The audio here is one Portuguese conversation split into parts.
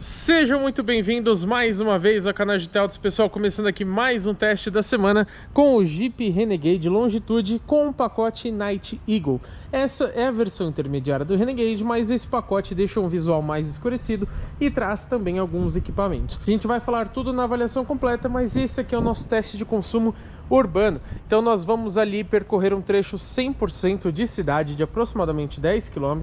Sejam muito bem-vindos mais uma vez ao canal GT Autos, pessoal, começando aqui mais um teste da semana com o Jeep Renegade Longitude com o pacote Night Eagle. Essa é a versão intermediária do Renegade, mas esse pacote deixa um visual mais escurecido e traz também alguns equipamentos. A gente vai falar tudo na avaliação completa, mas esse aqui é o nosso teste de consumo urbano. Então nós vamos ali percorrer um trecho 100% de cidade de aproximadamente 10 km,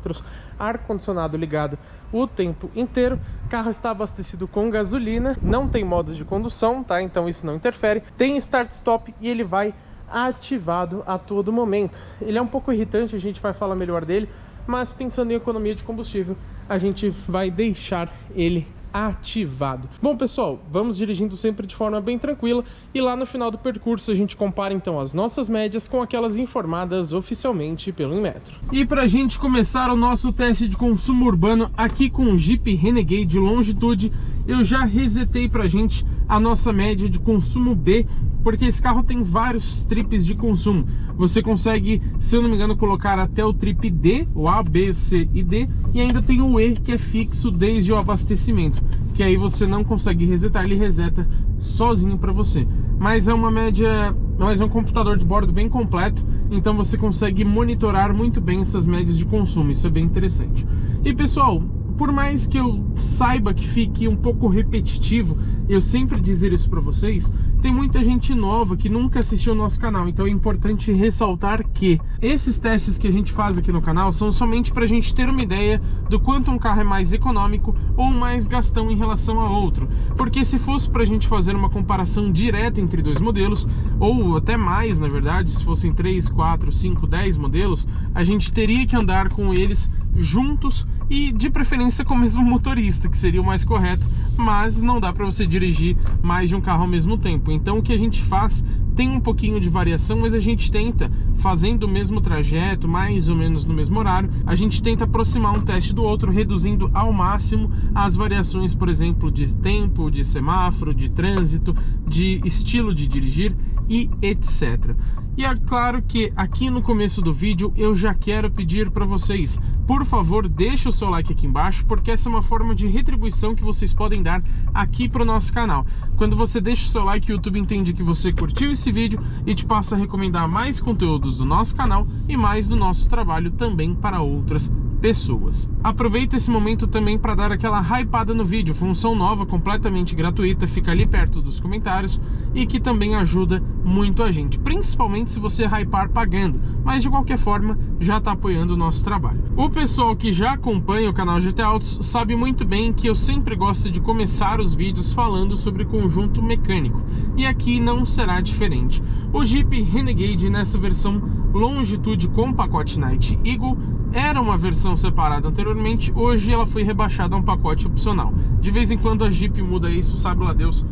ar-condicionado ligado o tempo inteiro, carro está abastecido com gasolina, não tem modos de condução, tá? Então isso não interfere, tem start-stop e ele vai ativado a todo momento. Ele é um pouco irritante, a gente vai falar melhor dele, mas pensando em economia de combustível, a gente vai deixar ele ativado. Bom, pessoal, vamos dirigindo sempre de forma bem tranquila e lá no final do percurso a gente compara então as nossas médias com aquelas informadas oficialmente pelo Inmetro. E pra gente começar o nosso teste de consumo urbano aqui com o Jeep Renegade Longitude, eu já resetei pra gente a nossa média de consumo B, porque esse carro tem vários trips de consumo. Você consegue, se eu não me engano, colocar até o trip D, o A, B, C e D, e ainda tem o E, que é fixo desde o abastecimento, que aí você não consegue resetar, ele reseta sozinho para você. Mas é uma média, mas é um computador de bordo bem completo, então você consegue monitorar muito bem essas médias de consumo, isso é bem interessante. E pessoal, por mais que eu saiba que fique um pouco repetitivo eu sempre dizer isso para vocês, tem muita gente nova que nunca assistiu ao nosso canal, então é importante ressaltar que esses testes que a gente faz aqui no canal são somente para a gente ter uma ideia do quanto um carro é mais econômico ou mais gastão em relação a outro, porque se fosse para a gente fazer uma comparação direta entre dois modelos, ou até mais na verdade, se fossem 3, 4, 5, 10 modelos, a gente teria que andar com eles juntos e de preferência com o mesmo motorista, que seria o mais correto, mas não dá para você dirigir mais de um carro ao mesmo tempo. Então o que a gente faz tem um pouquinho de variação, mas a gente tenta, fazendo o mesmo trajeto, mais ou menos no mesmo horário, a gente tenta aproximar um teste do outro, reduzindo ao máximo as variações, por exemplo, de tempo, de semáforo, de trânsito, de estilo de dirigir e etc. E é claro que aqui no começo do vídeo eu já quero pedir para vocês, por favor, deixe o seu like aqui embaixo, porque essa é uma forma de retribuição que vocês podem dar aqui para o nosso canal. Quando você deixa o seu like, o YouTube entende que você curtiu esse vídeo e te passa a recomendar mais conteúdos do nosso canal e mais do nosso trabalho também para outras pessoas. Aproveita esse momento também para dar aquela hypada no vídeo, função nova, completamente gratuita, fica ali perto dos comentários e que também ajuda muito a gente, principalmente se você hypar pagando, mas de qualquer forma já está apoiando o nosso trabalho. O pessoal que já acompanha o canal GT Autos sabe muito bem que eu sempre gosto de começar os vídeos falando sobre conjunto mecânico, e aqui não será diferente. O Jeep Renegade nessa versão Longitude com pacote Night Eagle era uma versão separada anteriormente, hoje ela foi rebaixada a um pacote opcional. De vez em quando a Jeep muda isso, sabe lá Deus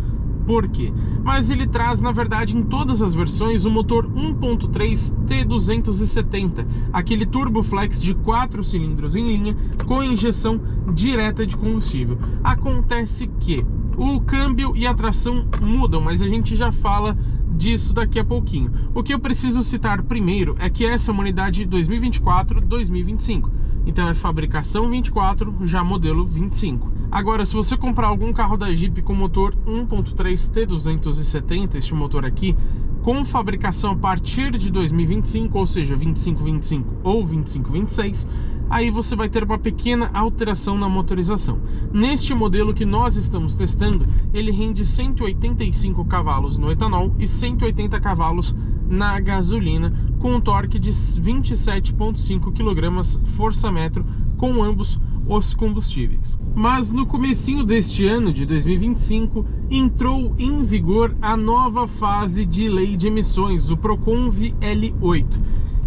por quê. Mas ele traz, na verdade, em todas as versões, o motor 1.3 T270, aquele turbo flex de 4 cilindros em linha, com injeção direta de combustível. Acontece que o câmbio e a tração mudam, mas a gente já fala disso daqui a pouquinho. O que eu preciso citar primeiro é que essa é uma unidade 2024-2025, então é fabricação 24, já modelo 25. Agora, se você comprar algum carro da Jeep com motor 1.3 T270, este motor aqui, com fabricação a partir de 2025, ou seja, 25-25 ou 25-26, aí você vai ter uma pequena alteração na motorização. Neste modelo que nós estamos testando, ele rende 185 cavalos no etanol e 180 cavalos na gasolina, com um torque de 27,5 kgfm com ambos os combustíveis. Mas no comecinho deste ano de 2025 entrou em vigor a nova fase de lei de emissões, o Proconv L8.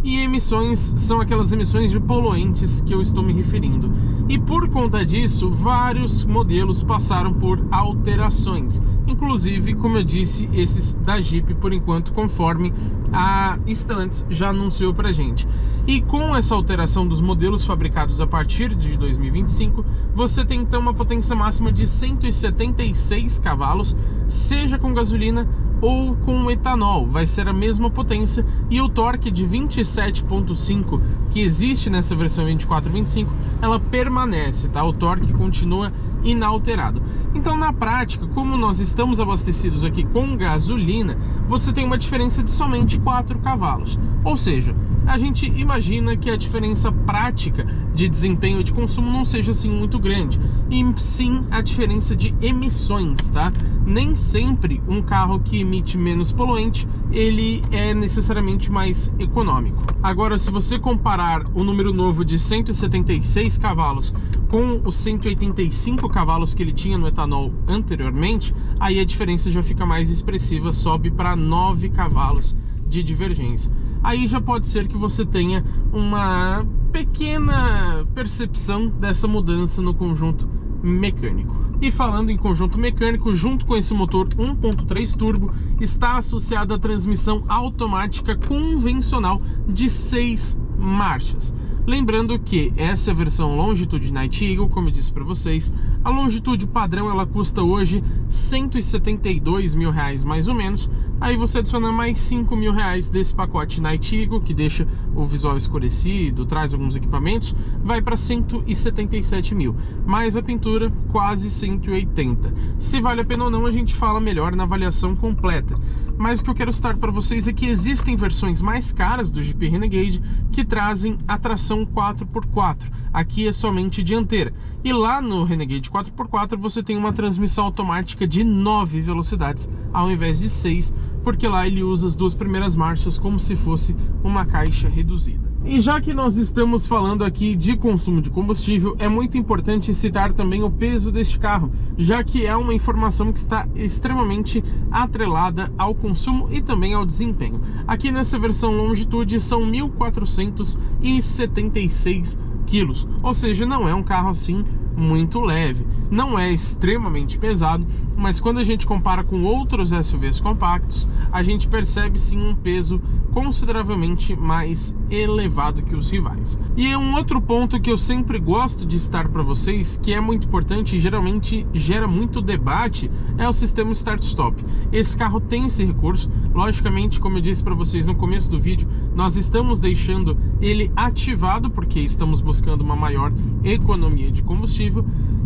E emissões são aquelas emissões de poluentes que eu estou me referindo. E por conta disso, vários modelos passaram por alterações. Inclusive, como eu disse, esses da Jeep, por enquanto, conforme a Stellantis já anunciou pra gente. E com essa alteração dos modelos fabricados a partir de 2025, você tem então uma potência máxima de 176 cavalos, seja com gasolina ou com etanol, vai ser a mesma potência, e o torque de 27,5 que existe nessa versão 24-25, ela permanece, tá? O torque continua inalterado. Então, na prática, como nós estamos abastecidos aqui com gasolina, você tem uma diferença de somente 4 cavalos. Ou seja, a gente imagina que a diferença prática de desempenho e de consumo não seja assim muito grande, e sim a diferença de emissões, tá? Nem sempre um carro que emite menos poluente, ele é necessariamente mais econômico. Agora, se você comparar o número novo de 176 cavalos com os 185 cavalos que ele tinha no etanol anteriormente, aí a diferença já fica mais expressiva, sobe para 9 cavalos de divergência. Aí já pode ser que você tenha uma pequena percepção dessa mudança no conjunto mecânico. E falando em conjunto mecânico, junto com esse motor 1.3 turbo, está associada a transmissão automática convencional de 6 marchas. Lembrando que essa é a versão Longitude Night Eagle, como eu disse para vocês. A Longitude padrão ela custa hoje R$172 mil mais ou menos. Aí você adiciona mais R$5.000 desse pacote Night Eagle, que deixa o visual escurecido, traz alguns equipamentos, vai para 177 mil. Mais a pintura, quase 180. Se vale a pena ou não, a gente fala melhor na avaliação completa. Mas o que eu quero citar para vocês é que existem versões mais caras do Jeep Renegade que trazem a tração 4x4. Aqui é somente dianteira. E lá no Renegade 4x4 você tem uma transmissão automática de 9 velocidades ao invés de 6, porque lá ele usa as 2 primeiras marchas como se fosse uma caixa reduzida. E já que nós estamos falando aqui de consumo de combustível, é muito importante citar também o peso deste carro, já que é uma informação que está extremamente atrelada ao consumo e também ao desempenho. Aqui nessa versão Longitude são 1.476 quilos, ou seja, não é um carro assim muito leve, não é extremamente pesado, mas quando a gente compara com outros SUVs compactos, a gente percebe sim um peso consideravelmente mais elevado que os rivais. E é um outro ponto que eu sempre gosto de citar para vocês, que é muito importante e geralmente gera muito debate, é o sistema Start-Stop. Esse carro tem esse recurso, logicamente, como eu disse para vocês no começo do vídeo, nós estamos deixando ele ativado porque estamos buscando uma maior economia de combustível.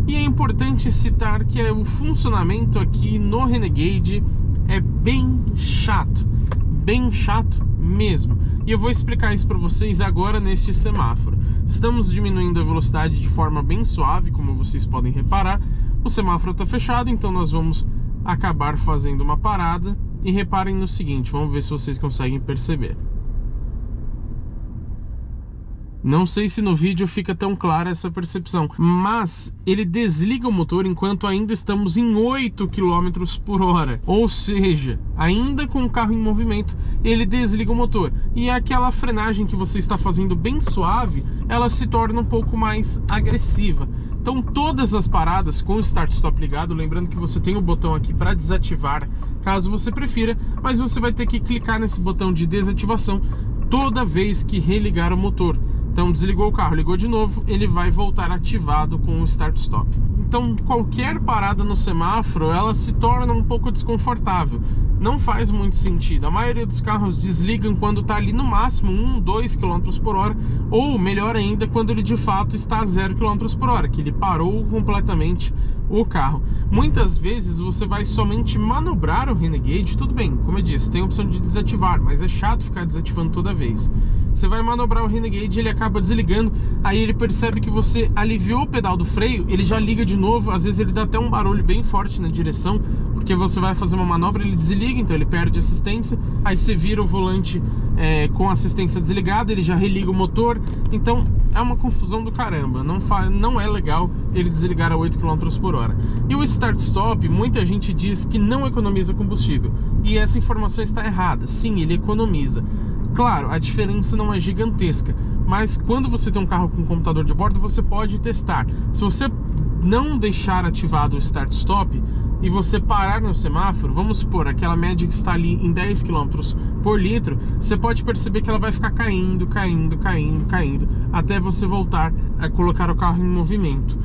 E é importante citar que o funcionamento aqui no Renegade é bem chato mesmo. E eu vou explicar isso para vocês agora neste semáforo. Estamos diminuindo a velocidade de forma bem suave, como vocês podem reparar. O semáforo está fechado, então nós vamos acabar fazendo uma parada. E reparem no seguinte, vamos ver se vocês conseguem perceber. Não sei se no vídeo fica tão clara essa percepção, mas ele desliga o motor enquanto ainda estamos em 8 km por hora. Ou seja, ainda com o carro em movimento, ele desliga o motor. E aquela frenagem que você está fazendo bem suave, ela se torna um pouco mais agressiva. Então todas as paradas com o Start-Stop ligado, lembrando que você tem o botão aqui para desativar, caso você prefira, mas você vai ter que clicar nesse botão de desativação toda vez que religar o motor. Então desligou o carro, ligou de novo, ele vai voltar ativado com o Start-Stop. Então qualquer parada no semáforo, ela se torna um pouco desconfortável. Não faz muito sentido. A maioria dos carros desligam quando está ali no máximo 1, 2 km por hora, ou melhor ainda, quando ele de fato está a 0 km por hora, que ele parou completamente o carro. Muitas vezes você vai somente manobrar o Renegade, tudo bem, como eu disse, tem a opção de desativar, mas é chato ficar desativando toda vez. Você vai manobrar o Renegade, ele acaba desligando, aí ele percebe que você aliviou o pedal do freio, ele já liga de novo, às vezes ele dá até um barulho bem forte na direção, porque você vai fazer uma manobra, ele desliga, então ele perde assistência, aí você vira o volante com a assistência desligada, ele já religa o motor, então é uma confusão do caramba, não é legal ele desligar a 8 km por hora. E o Start-Stop, muita gente diz que não economiza combustível, e essa informação está errada. Sim, ele economiza. Claro, a diferença não é gigantesca, mas quando você tem um carro com computador de bordo, você pode testar. Se você não deixar ativado o Start-Stop e você parar no semáforo, vamos supor, aquela média que está ali em 10 km por litro, você pode perceber que ela vai ficar caindo, até você voltar a colocar o carro em movimento.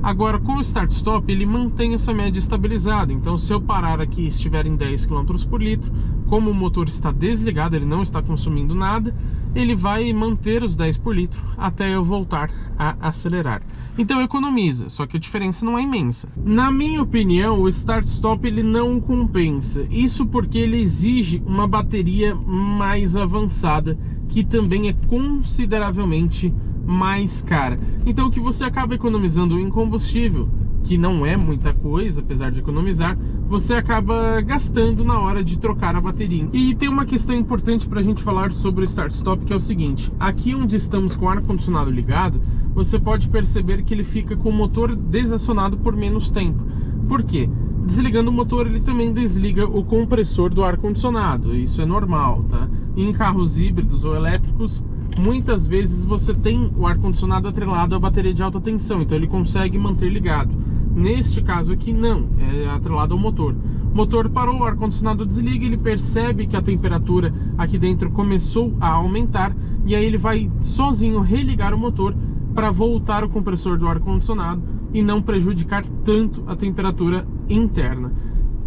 Agora, com o start-stop, ele mantém essa média estabilizada. Então, se eu parar aqui e estiver em 10 km por litro, como o motor está desligado, ele não está consumindo nada, ele vai manter os 10 por litro até eu voltar a acelerar. Então economiza, só que a diferença não é imensa. Na minha opinião, o start-stop ele não compensa. Isso porque ele exige uma bateria mais avançada, que também é consideravelmente mais cara. Então o que você acaba economizando em combustível, que não é muita coisa, apesar de economizar, você acaba gastando na hora de trocar a bateria. E tem uma questão importante para a gente falar sobre o start-stop, que é o seguinte: aqui onde estamos com o ar-condicionado ligado, você pode perceber que ele fica com o motor desacionado por menos tempo. Por quê? Desligando o motor, ele também desliga o compressor do ar-condicionado. Isso é normal, tá? Em carros híbridos ou elétricos, muitas vezes você tem o ar-condicionado atrelado à bateria de alta tensão, então ele consegue manter ligado. Neste caso aqui não, é atrelado ao motor. O motor parou, o ar-condicionado desliga, ele percebe que a temperatura aqui dentro começou a aumentar, e aí ele vai sozinho religar o motor para voltar o compressor do ar-condicionado e não prejudicar tanto a temperatura interna.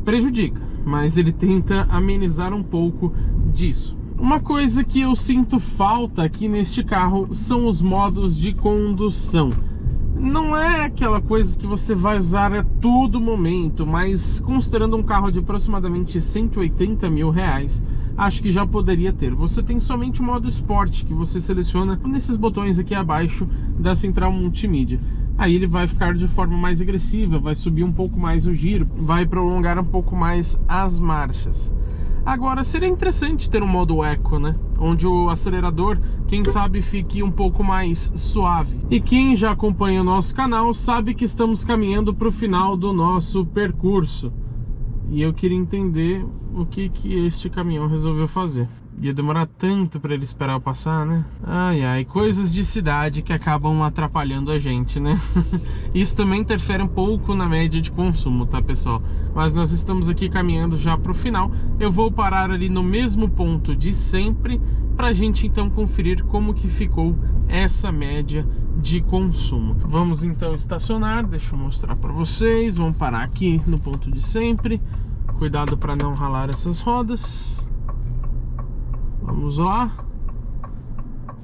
Prejudica, mas ele tenta amenizar um pouco disso. Uma coisa que eu sinto falta aqui neste carro são os modos de condução. Não é aquela coisa que você vai usar a todo momento, mas considerando um carro de aproximadamente 180 mil reais, acho que já poderia ter. Você tem somente o modo Sport, que você seleciona nesses botões aqui abaixo da central multimídia. Aí ele vai ficar de forma mais agressiva, vai subir um pouco mais o giro, vai prolongar um pouco mais as marchas. Agora, seria interessante ter um modo Eco, né? Onde o acelerador, quem sabe, fique um pouo mais suave. E quem já acompanha o nosso canal sabe que estamos caminhando para o final do nosso percurso. E eu queria entender o que este caminhão resolveu fazer. Ia demorar tanto para ele esperar eu passar, né? Ai, ai, coisas de cidade que acabam atrapalhando a gente, né? Isso também interfere um pouco na média de consumo, tá, pessoal? Mas nós estamos aqui caminhando já para o final. Eu vou parar ali no mesmo ponto de sempre, pra gente então conferir como que ficou essa média de consumo. Vamos então estacionar, deixa eu mostrar para vocês. Vamos parar aqui no ponto de sempre. Cuidado para não ralar essas rodas. Vamos lá.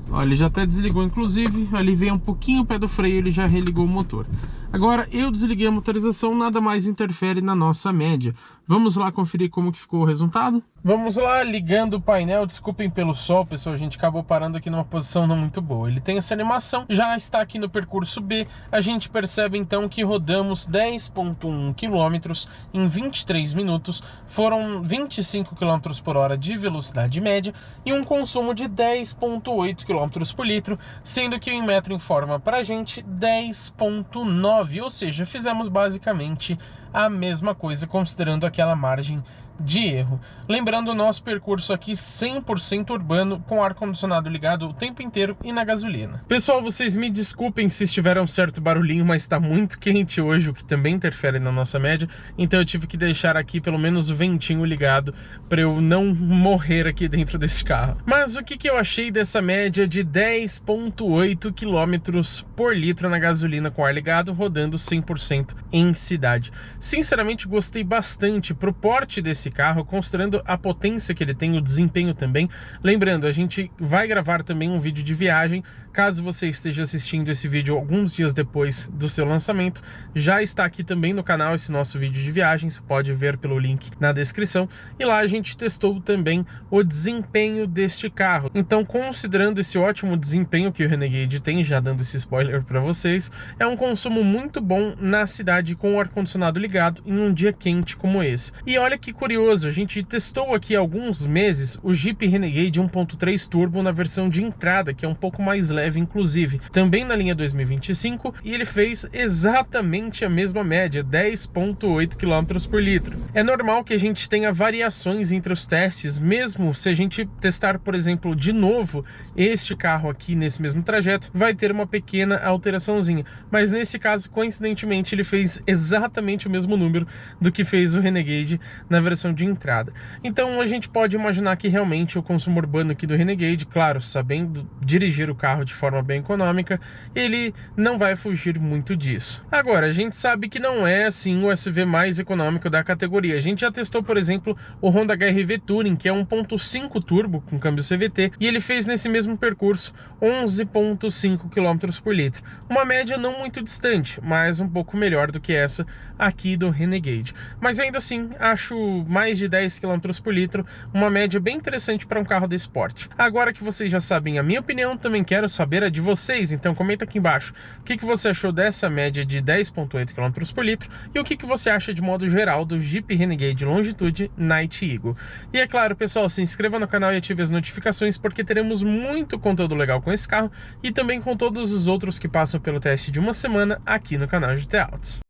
Ó, ele já até desligou, inclusive. Ali veio um pouquinho o pé do freio, ele já religou o motor. Agora eu desliguei a motorização, nada mais interfere na nossa média. Vamos lá conferir como que ficou o resultado? Vamos lá, ligando o painel. Desculpem pelo sol, pessoal, a gente acabou parando aqui numa posição não muito boa. Ele tem essa animação, já está aqui no percurso B. A gente percebe então que rodamos 10,1 km em 23 minutos. Foram 25 km por hora de velocidade média e um consumo de 10,8 km por litro, sendo que o Inmetro informa pra gente 10,9, ou seja, fizemos basicamente a mesma coisa, considerando aquela margem de erro. Lembrando o nosso percurso aqui 100% urbano, com ar-condicionado ligado o tempo inteiro e na gasolina. Pessoal, vocês me desculpem se estiver um certo barulhinho, mas está muito quente hoje, o que também interfere na nossa média, então eu tive que deixar aqui pelo menos o ventinho ligado para eu não morrer aqui dentro desse carro. Mas o que eu achei dessa média de 10,8 km por litro na gasolina com ar ligado, rodando 100% em cidade? Sinceramente, gostei bastante pro porte desse carro, considerando a potência que ele tem, o desempenho também. Lembrando, a gente vai gravar também um vídeo de viagem, caso você esteja assistindo esse vídeo alguns dias depois do seu lançamento, já está aqui também no canal esse nosso vídeo de viagem, você pode ver pelo link na descrição, e lá a gente testou também o desempenho deste carro. Então, considerando esse ótimo desempenho que o Renegade tem, já dando esse spoiler para vocês, é um consumo muito bom na cidade com o ar-condicionado ligado em um dia quente como esse. E olha que curioso, a gente testou aqui há alguns meses o Jeep Renegade 1.3 Turbo na versão de entrada, que é um pouco mais leve inclusive, também na linha 2025, e ele fez exatamente a mesma média, 10,8 km por litro. É normal que a gente tenha variações entre os testes, mesmo se a gente testar, por exemplo, de novo este carro aqui nesse mesmo trajeto, vai ter uma pequena alteraçãozinha, mas nesse caso, coincidentemente, ele fez exatamente o mesmo número do que fez o Renegade na versão versão de entrada. Então a gente pode imaginar que realmente o consumo urbano aqui do Renegade, claro, sabendo dirigir o carro de forma bem econômica, ele não vai fugir muito disso. Agora, a gente sabe que não é assim o SUV mais econômico da categoria. A gente já testou, por exemplo, o Honda HR-V Touring, que é 1.5 turbo com câmbio CVT, e ele fez nesse mesmo percurso 11.5 km por litro. Uma média não muito distante, mas um pouco melhor do que essa aqui do Renegade. Mas ainda assim, acho mais de 10 km por litro uma média bem interessante para um carro desse porte. Agora que vocês já sabem a minha opinião, também quero saber a de vocês, então comenta aqui embaixo o que você achou dessa média de 10.8 km por litro e o que você acha de modo geral do Jeep Renegade Longitude Night Eagle. E é claro, pessoal, se inscreva no canal e ative as notificações, porque teremos muito conteúdo legal com esse carro e também com todos os outros que passam pelo teste de uma semana aqui no canal GT Autos.